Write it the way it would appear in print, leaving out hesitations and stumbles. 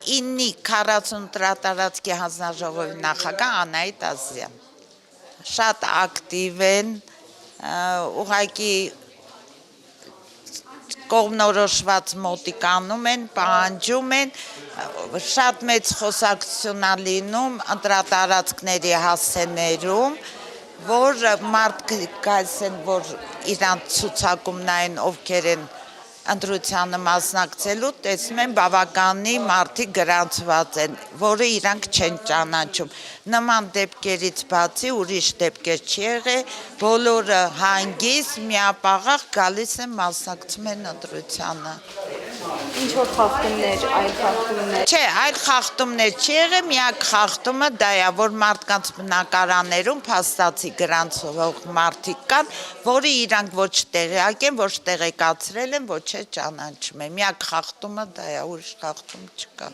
9-ի 40 տրատարածքի հանձնաժողովի նախագահ Անահիտ Ազիզյան։ Շատ ակտիվ են, ուղղակի կողմնորոշված մոտիկանում են, պահանջում են, շատ մեծ խոսակցություն է լինում ընտրատարածքների հասցեներում, որ մարդիկ գալսեն, որ իրանց ցուցակում նայեն ովքեր են ընտրությանը մասնակցելու, տեսնում են բավականի մարդիկ գրանցված են, որը իրանք չեն ճանաչում։ Նման դեպքերից բացի ուրիշ դեպքեր չի եղել, բոլորը հանգիստ, միապաղաղ գալիս են մասնակցում են ընտրությանը։ Ինչ որ խախտումներ, այլ խախտումներ։ Չէ, այլ խախտումներ չի եղել, միակ խախտումը դա է, որ մարդկանց բնակարաններում փաստացի գրանցվող մարդիկ կան, որը իրանք ոչ տեղյակ են, ոչ տեղեկացրել են, ոչ է ճանաչում են։ Միակ խախտումը դա է, ուրիշ խախտում չկա։